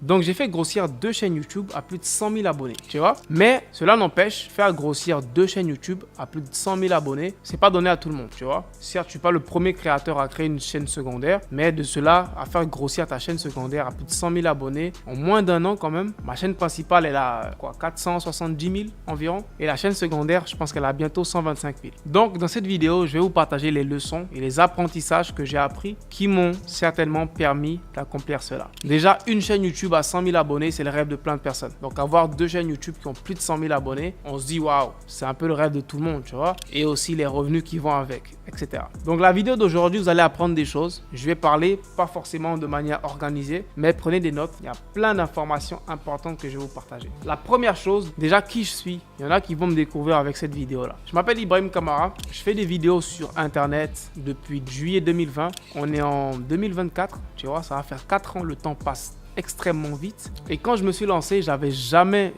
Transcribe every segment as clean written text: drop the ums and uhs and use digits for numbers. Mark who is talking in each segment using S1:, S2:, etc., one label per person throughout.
S1: Donc j'ai fait grossir 2 chaînes YouTube à plus de 100 000 abonnés, tu vois. Mais cela n'empêche, faire grossir 2 chaînes YouTube à plus de 100 000 abonnés, c'est pas donné à tout le monde, tu vois. Certes, je suis pas le premier créateur à créer une chaîne secondaire, mais de cela à faire grossir ta chaîne secondaire à plus de 100 000 abonnés en moins d'un an quand même. Ma chaîne principale, elle a quoi, 470 000 environ. Et la chaîne secondaire, je pense qu'elle a bientôt 125 000. Donc dans cette vidéo, je vais vous partager les leçons et les apprentissages que j'ai appris qui m'ont certainement permis d'accomplir cela. Déjà, une chaîne YouTube à 100 000 abonnés, c'est le rêve de plein de personnes. Donc avoir 2 chaînes YouTube qui ont plus de 100 000 abonnés, on se dit waouh, c'est un peu le rêve de tout le monde, tu vois. Et aussi les revenus qui vont avec, etc. Donc la vidéo d'aujourd'hui, vous allez apprendre des choses. Je vais parler pas forcément de manière organisée, mais prenez des notes. Il y a plein d'informations importantes que je vais vous partager. La première chose, déjà qui je suis. Il y en a qui vont me découvrir avec cette vidéo-là. Je m'appelle Ibrahim Kamara. Je fais des vidéos sur Internet depuis juillet 2020. On est en 2024. Tu vois, ça va faire 4 ans. Le temps passe extrêmement vite. Et quand je me suis lancé, j'avais jamais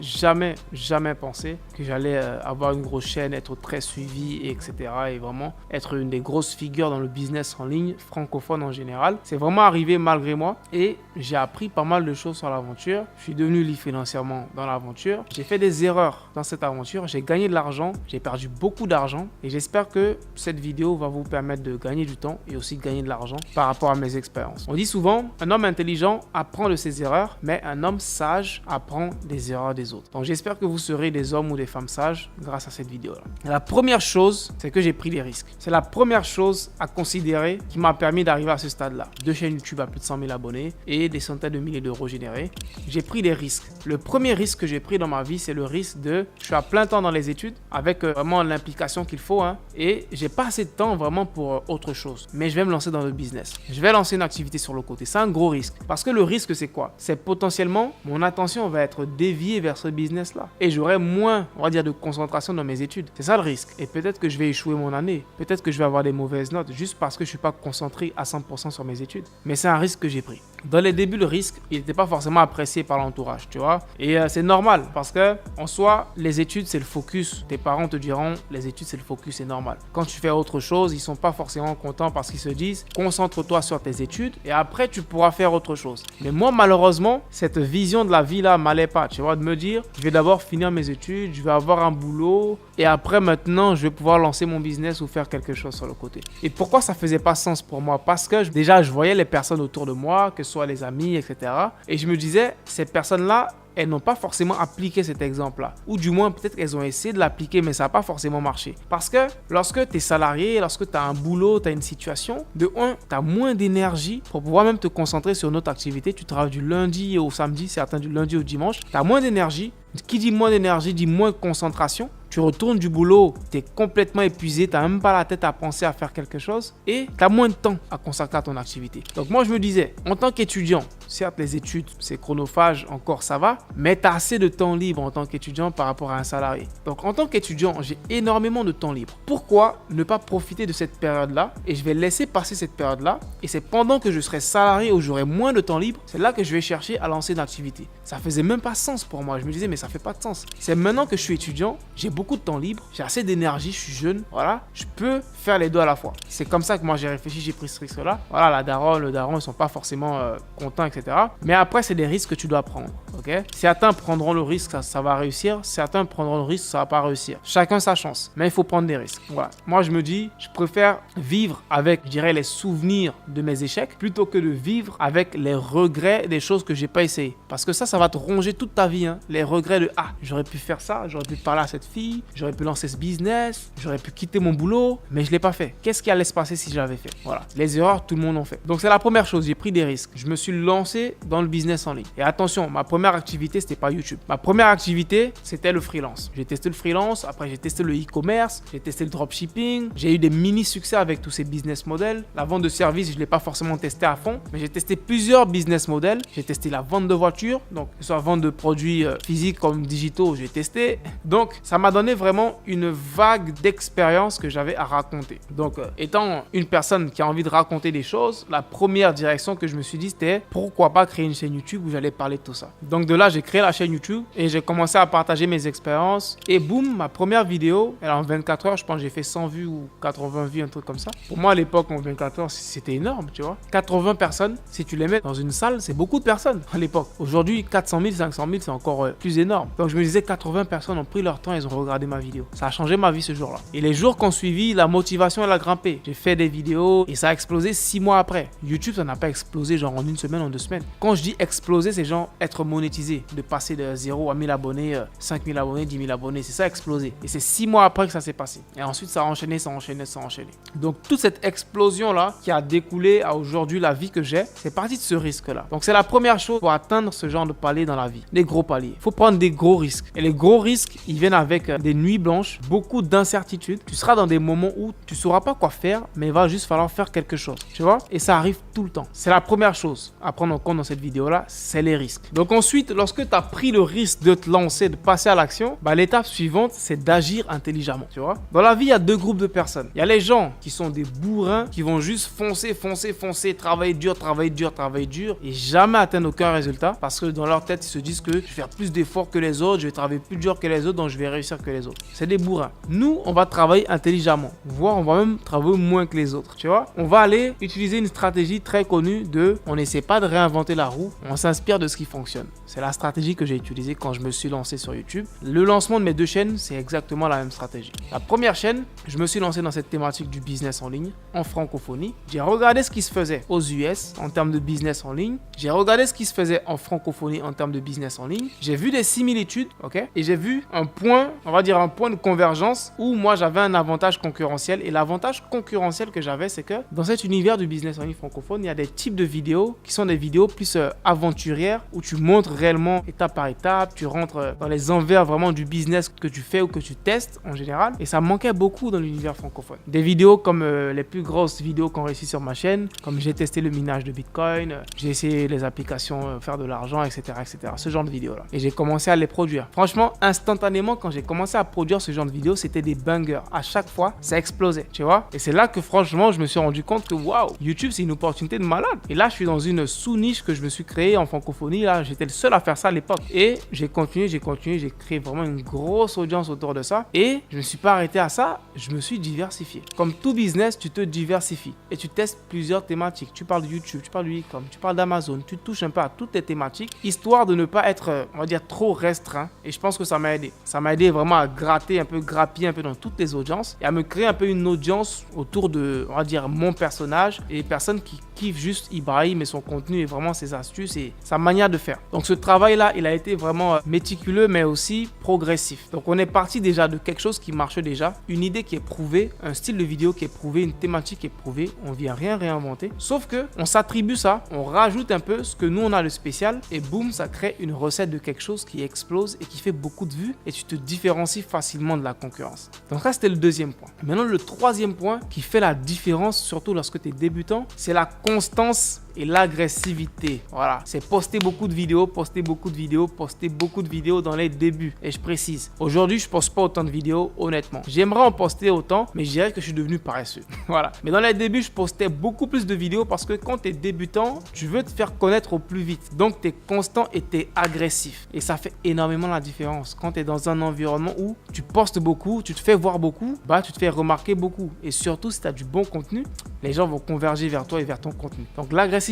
S1: pensé que j'allais avoir une grosse chaîne, être très suivi, etc. Et vraiment être une des grosses figures dans le business en ligne, francophone en général. C'est vraiment arrivé malgré moi et j'ai appris pas mal de choses sur l'aventure. Je suis devenu libre financièrement dans l'aventure. J'ai fait des erreurs dans cette aventure. J'ai gagné de l'argent, j'ai perdu beaucoup d'argent et j'espère que cette vidéo va vous permettre de gagner du temps et aussi de gagner de l'argent par rapport à mes expériences. On dit souvent, un homme intelligent apprend de ses erreurs, mais un homme sage apprend des erreurs des autres. Donc j'espère que vous serez des hommes ou des femmes sages grâce à cette vidéo-là. La première chose, c'est que j'ai pris des risques. C'est la première chose à considérer qui m'a permis d'arriver à ce stade-là. 2 chaînes YouTube à plus de 100 000 abonnés et des centaines de milliers d'euros générés. J'ai pris des risques. Le premier risque que j'ai pris dans ma vie, c'est le risque de... Je suis à plein temps dans les études avec vraiment l'implication qu'il faut et j'ai pas assez de temps vraiment pour autre chose. Mais je vais me lancer dans le business. Je vais lancer une activité sur le côté. C'est un gros risque. Parce que le risque, c'est quoi? C'est potentiellement mon attention va être déviée vers ce business-là. Et j'aurai moins, on va dire, de concentration dans mes études. C'est ça le risque. Et peut-être que je vais échouer mon année. Peut-être que je vais avoir des mauvaises notes juste parce que je ne suis pas concentré à 100% sur mes études. Mais c'est un risque que j'ai pris. Dans les débuts, le risque, il n'était pas forcément apprécié par l'entourage, tu vois. Et c'est normal parce que, en soi, les études, c'est le focus. Tes parents te diront, les études, c'est le focus, c'est normal. Quand tu fais autre chose, ils ne sont pas forcément contents parce qu'ils se disent, concentre-toi sur tes études et après, tu pourras faire autre chose. Mais moi, malheureusement, cette vision de la vie là m'allait pas, tu vois, de me dire je vais d'abord finir mes études, je vais avoir un boulot et après maintenant je vais pouvoir lancer mon business ou faire quelque chose sur le côté. Et pourquoi ça faisait pas sens pour moi? Parce que déjà je voyais les personnes autour de moi, que ce soit les amis, etc. Et je me disais ces personnes là, elles n'ont pas forcément appliqué cet exemple-là. Ou du moins, peut-être qu'elles ont essayé de l'appliquer, mais ça n'a pas forcément marché. Parce que lorsque tu es salarié, lorsque tu as un boulot, tu as une situation, de un, tu as moins d'énergie pour pouvoir même te concentrer sur une autre activité. Tu travailles du lundi au samedi, certains du lundi au dimanche. Tu as moins d'énergie. Qui dit moins d'énergie dit moins de concentration. Tu retournes du boulot, tu es complètement épuisé, tu n'as même pas la tête à penser à faire quelque chose et tu as moins de temps à consacrer à ton activité. Donc moi, je me disais, en tant qu'étudiant, certes, les études, c'est chronophage, encore ça va, mais tu as assez de temps libre en tant qu'étudiant par rapport à un salarié. Donc en tant qu'étudiant, j'ai énormément de temps libre. Pourquoi ne pas profiter de cette période-là? Et je vais laisser passer cette période-là et c'est pendant que je serai salarié où j'aurai moins de temps libre, c'est là que je vais chercher à lancer une activité. Ça faisait même pas sens pour moi. Je me disais, mais ça fait pas de sens. C'est maintenant que je suis étudiant, j'ai beaucoup de temps libre, j'ai assez d'énergie, je suis jeune, voilà, je peux faire les deux à la fois. C'est comme ça que moi j'ai réfléchi, j'ai pris ce risque-là. Voilà, la daronne, le daron, ils sont pas forcément contents, etc. Mais après, c'est des risques que tu dois prendre, ok? Certains prendront le risque, ça va réussir. Certains prendront le risque, ça va pas réussir. Chacun sa chance, mais il faut prendre des risques. Voilà. Moi, je me dis, je préfère vivre avec, je dirais, les souvenirs de mes échecs plutôt que de vivre avec les regrets des choses que j'ai pas essayé. Parce que ça va te ronger toute ta vie, hein. Les regrets de j'aurais pu faire ça, j'aurais pu parler à cette fille, j'aurais pu lancer ce business, j'aurais pu quitter mon boulot, mais je l'ai pas fait. Qu'est-ce qui allait se passer si je l'avais fait? Voilà. Les erreurs, tout le monde en fait. Donc c'est la première chose, j'ai pris des risques. Je me suis lancé dans le business en ligne. Et attention, ma première activité, c'était pas YouTube. Ma première activité, c'était le freelance. J'ai testé le freelance, après j'ai testé le e-commerce, j'ai testé le dropshipping, j'ai eu des mini succès avec tous ces business models. La vente de services, je l'ai pas forcément testé à fond, mais j'ai testé plusieurs business models. J'ai testé la vente de voitures, donc que ce soit vente de produits physiques comme digitaux, j'ai testé. Donc ça m'a donné vraiment une vague d'expérience que j'avais à raconter. Donc étant une personne qui a envie de raconter des choses, la première direction que je me suis dit, c'était pourquoi pas créer une chaîne YouTube où j'allais parler de tout ça. Donc Donc de là, j'ai créé la chaîne YouTube et j'ai commencé à partager mes expériences. Et boum, ma première vidéo, elle en 24 heures, je pense que j'ai fait 100 vues ou 80 vues, un truc comme ça. Pour moi, à l'époque, en 24 heures, c'était énorme, tu vois. 80 personnes, si tu les mets dans une salle, c'est beaucoup de personnes à l'époque. Aujourd'hui, 400 000, 500 000, c'est encore plus énorme. Donc je me disais, 80 personnes ont pris leur temps, ils ont regardé ma vidéo. Ça a changé ma vie ce jour-là. Et les jours qu'on suivi, la motivation, elle a grimpé. J'ai fait des vidéos et ça a explosé 6 mois après. YouTube, ça n'a pas explosé genre en une semaine, en 2 semaines. Quand je dis exploser, c'est genre être monétisé. De passer de 0 à 1000 abonnés, 5000 abonnés, 10 000 abonnés. C'est ça, exploser. Et c'est 6 mois après que ça s'est passé. Et ensuite, ça a enchaîné, ça a enchaîné, ça a enchaîné. Donc, toute cette explosion-là qui a découlé à aujourd'hui la vie que j'ai, c'est parti de ce risque-là. Donc, c'est la première chose pour atteindre ce genre de palier dans la vie. Les gros paliers. Il faut prendre des gros risques. Et les gros risques, ils viennent avec des nuits blanches, beaucoup d'incertitudes. Tu seras dans des moments où tu ne sauras pas quoi faire, mais il va juste falloir faire quelque chose. Tu vois? Et ça arrive tout le temps. C'est la première chose à prendre en compte dans cette vidéo-là, c'est les risques. Donc ensuite, lorsque tu as pris le risque de te lancer, de passer à l'action, l'étape suivante, c'est d'agir intelligemment. Tu vois? Dans la vie, il y a deux groupes de personnes. Il y a les gens qui sont des bourrins, qui vont juste foncer, travailler dur et jamais atteindre aucun résultat parce que dans leur tête, ils se disent que je vais faire plus d'efforts que les autres, je vais travailler plus dur que les autres, donc je vais réussir que les autres. C'est des bourrins. Nous, on va travailler intelligemment, voire on va même travailler moins que les autres. Tu vois? On va aller utiliser une stratégie très connue de on n'essaie pas de réinventer la roue, on s'inspire de ce qui fonctionne. C'est la stratégie que j'ai utilisée quand je me suis lancé sur YouTube. Le lancement de mes deux chaînes, c'est exactement la même stratégie. La première chaîne, je me suis lancé dans cette thématique du business en ligne, en francophonie. J'ai regardé ce qui se faisait aux US en termes de business en ligne. J'ai regardé ce qui se faisait en francophonie en termes de business en ligne. J'ai vu des similitudes, ok? Et j'ai vu un point, on va dire un point de convergence où moi j'avais un avantage concurrentiel. Et l'avantage concurrentiel que j'avais, c'est que dans cet univers du business en ligne francophone, il y a des types de vidéos qui sont des vidéos plus aventurières où tu montres réellement étape par étape, tu rentres dans les envers vraiment du business que tu fais ou que tu testes en général. Et ça manquait beaucoup dans l'univers francophone. Des vidéos comme les plus grosses vidéos qu'on réussit sur ma chaîne, comme j'ai testé le minage de Bitcoin, j'ai essayé les applications, faire de l'argent, etc., etc. Ce genre de vidéos-là. Et j'ai commencé à les produire. Franchement, instantanément, quand j'ai commencé à produire ce genre de vidéos, c'était des bangers. À chaque fois, ça explosait, tu vois. Et c'est là que franchement, je me suis rendu compte que waouh, YouTube, c'est une opportunité de malade. Et là, je suis dans une sous-niche que je me suis créée en francophonie. Là, j'étais le seul à faire ça à l'époque. Et j'ai continué, j'ai créé vraiment une grosse audience autour de ça. Et je ne me suis pas arrêté à ça, je me suis diversifié. Comme tout business, tu te diversifies. Et tu testes plusieurs thématiques. Tu parles de YouTube, tu parles du e-com, tu parles d'Amazon, tu touches un peu à toutes les thématiques, histoire de ne pas être, on va dire, trop restreint. Et je pense que ça m'a aidé. Ça m'a aidé vraiment à gratter un peu, grappiller un peu dans toutes les audiences et à me créer un peu une audience autour de, on va dire, mon personnage et les personnes qui kiffent juste Ibrahim et son contenu et vraiment ses astuces et sa manière de faire. Donc ce travail-là, il a été vraiment méticuleux mais aussi progressif. Donc on est parti déjà de quelque chose qui marche déjà, une idée qui est prouvée, un style de vidéo qui est prouvé, une thématique qui est prouvée, on vient rien réinventer. Sauf que on s'attribue ça, on rajoute un peu ce que nous on a de spécial et boum, ça crée une recette de quelque chose qui explose et qui fait beaucoup de vues et tu te différencies facilement de la concurrence. Donc ça c'était le deuxième point. Maintenant le troisième point qui fait la différence, surtout lorsque tu es débutant, c'est la constance et l'agressivité. Voilà, c'est poster beaucoup de vidéos, poster beaucoup de vidéos dans les débuts. Et je précise, aujourd'hui, je poste pas autant de vidéos, honnêtement. J'aimerais en poster autant, mais je dirais que je suis devenu paresseux. Voilà. Mais dans les débuts, je postais beaucoup plus de vidéos parce que quand tu es débutant, tu veux te faire connaître au plus vite. Donc, tu es constant et tu es agressif. Et ça fait énormément la différence. Quand tu es dans un environnement où tu postes beaucoup, tu te fais voir beaucoup, tu te fais remarquer beaucoup. Et surtout, si tu as du bon contenu, les gens vont converger vers toi et vers ton contenu. Donc, l'agressivité,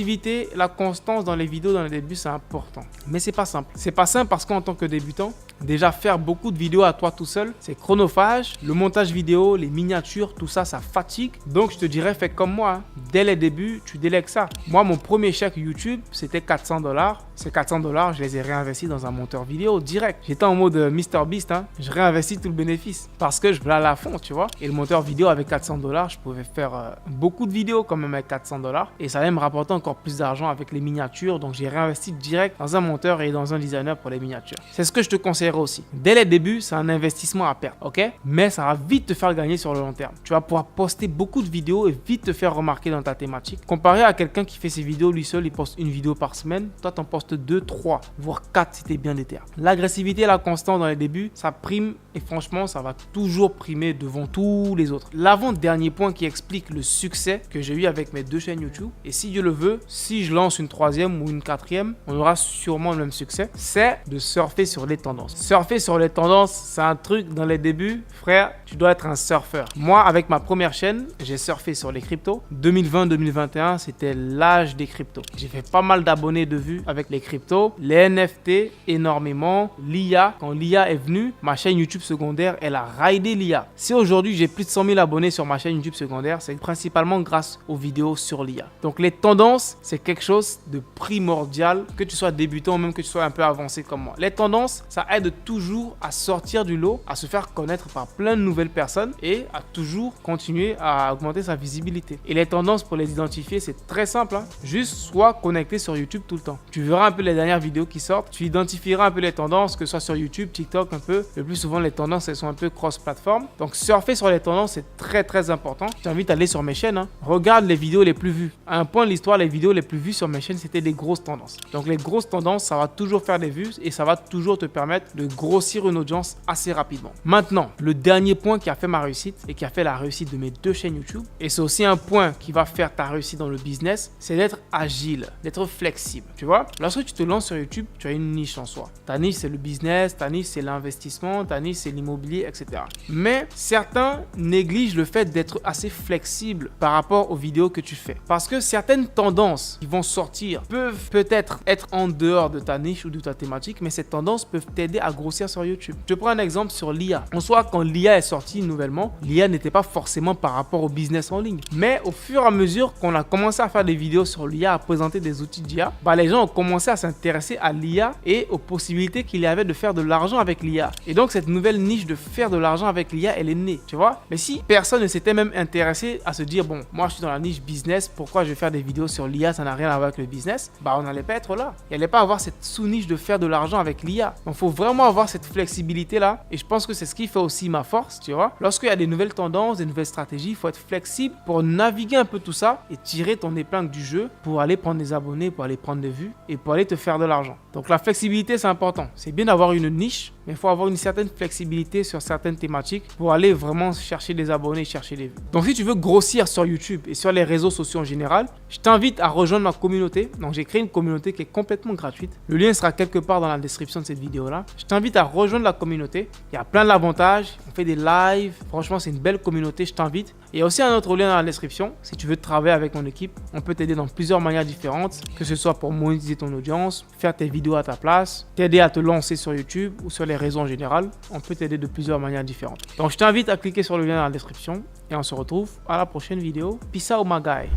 S1: la constance dans les vidéos dans les débuts, c'est important. Mais c'est pas simple. C'est pas simple parce qu'en tant que débutant, déjà faire beaucoup de vidéos à toi tout seul, c'est chronophage. Le montage vidéo, les miniatures, tout ça, ça fatigue. Donc, je te dirais, fais comme moi. Dès les débuts, tu délègues ça. Moi, mon premier chèque YouTube, c'était 400 $. Ces 400 $, je les ai réinvestis dans un monteur vidéo direct. J'étais en mode MrBeast, je réinvestis tout le bénéfice parce que je voulais aller à fond, tu vois. Et le monteur vidéo avec 400 $, je pouvais faire beaucoup de vidéos quand même avec 400 $. Et ça allait me rapporter encore plus d'argent avec les miniatures. Donc, j'ai réinvesti direct dans un monteur et dans un designer pour les miniatures. C'est ce que je te conseillerais aussi. Dès les débuts, c'est un investissement à perte, ok? Mais ça va vite te faire gagner sur le long terme. Tu vas pouvoir poster beaucoup de vidéos et vite te faire remarquer dans ta thématique. Comparé à quelqu'un qui fait ses vidéos lui seul, il poste une vidéo par semaine. Toi, t'en postes 2, 3, voire 4 si t'es bien déter. L'agressivité et la constance dans les débuts, ça prime et franchement, ça va toujours primer devant tous les autres. L'avant-dernier point qui explique le succès que j'ai eu avec mes deux chaînes YouTube, et si Dieu le veut, que si je lance une troisième ou une quatrième, on aura sûrement le même succès. C'est de surfer sur les tendances. Surfer sur les tendances, c'est un truc dans les débuts, frère, tu dois être un surfeur. Moi, avec ma première chaîne, j'ai surfé sur les cryptos. 2020-2021, c'était l'âge des cryptos. J'ai fait pas mal d'abonnés de vues avec les cryptos, les NFT énormément, l'IA. Quand l'IA est venue, ma chaîne YouTube secondaire, elle a raidé l'IA. Si aujourd'hui j'ai plus de 100 000 abonnés sur ma chaîne YouTube secondaire, c'est principalement grâce aux vidéos sur l'IA. Donc les tendances, c'est quelque chose de primordial, que tu sois débutant ou même que tu sois un peu avancé comme moi. Les tendances, ça aide toujours à sortir du lot, à se faire connaître par plein de nouvelles personnes et à toujours continuer à augmenter sa visibilité. Et les tendances, pour les identifier, c'est très simple, hein. Juste sois connecté sur YouTube tout le temps. Tu verras un peu les dernières vidéos qui sortent, tu identifieras un peu les tendances, que ce soit sur YouTube, TikTok un peu. Le plus souvent, les tendances, elles sont un peu cross-platform. Donc surfer sur les tendances, c'est très important. Je t'invite à aller sur mes chaînes, hein. Regarde les vidéos les plus vues. À un point de l'histoire, les vidéos les plus vues sur mes chaînes, c'était des grosses tendances. Donc les grosses tendances, ça va toujours faire des vues et ça va toujours te permettre de grossir une audience assez rapidement. Maintenant, le dernier point qui a fait ma réussite et qui a fait la réussite de mes 2 chaînes YouTube, et c'est aussi un point qui va faire ta réussite dans le business, c'est d'être agile, d'être flexible. Tu vois, lorsque tu te lances sur YouTube, tu as une niche en soi. Ta niche, c'est le business, ta niche, c'est l'investissement, ta niche, c'est l'immobilier, etc. Mais certains négligent le fait d'être assez flexible par rapport aux vidéos que tu fais. Parce que certaines tendances qui vont sortir peuvent peut-être être en dehors de ta niche ou de ta thématique, mais ces tendances peuvent t'aider à grossir sur YouTube. Je prends un exemple sur l'IA. En soi, quand l'IA est sortie nouvellement, l'IA n'était pas forcément par rapport au business en ligne. Mais au fur et à mesure qu'on a commencé à faire des vidéos sur l'IA, à présenter des outils d'IA, les gens ont commencé à s'intéresser à l'IA et aux possibilités qu'il y avait de faire de l'argent avec l'IA. Et donc, cette nouvelle niche de faire de l'argent avec l'IA, elle est née, tu vois. Mais si personne ne s'était même intéressé à se dire, bon, moi, je suis dans la niche business, pourquoi je vais faire des vidéos sur l'IA, ça n'a rien à voir avec le business, on n'allait pas être là. Il n'allait pas avoir cette sous-niche de faire de l'argent avec l'IA. Donc, il faut vraiment avoir cette flexibilité-là. Et je pense que c'est ce qui fait aussi ma force, tu vois. Lorsqu'il y a des nouvelles tendances, des nouvelles stratégies, il faut être flexible pour naviguer un peu tout ça et tirer ton épingle du jeu pour aller prendre des abonnés, pour aller prendre des vues et pour aller te faire de l'argent. Donc la flexibilité, c'est important. C'est bien d'avoir une niche, mais il faut avoir une certaine flexibilité sur certaines thématiques pour aller vraiment chercher des abonnés, chercher des vues. Donc si tu veux grossir sur YouTube et sur les réseaux sociaux en général, je t'invite à rejoindre ma communauté. Donc j'ai créé une communauté qui est complètement gratuite. Le lien sera quelque part dans la description de cette vidéo-là. Je t'invite à rejoindre la communauté. Il y a plein d'avantages. On fait des lives. Franchement, c'est une belle communauté. Je t'invite. Il y a aussi un autre lien dans la description. Si tu veux travailler avec mon équipe, on peut t'aider dans plusieurs manières différentes, que ce soit pour monétiser ton audience, faire tes vidéos à ta place, t'aider à te lancer sur YouTube ou sur les réseaux en général. On peut t'aider de plusieurs manières différentes. Donc, je t'invite à cliquer sur le lien dans la description et on se retrouve à la prochaine vidéo. Peace out, my guy.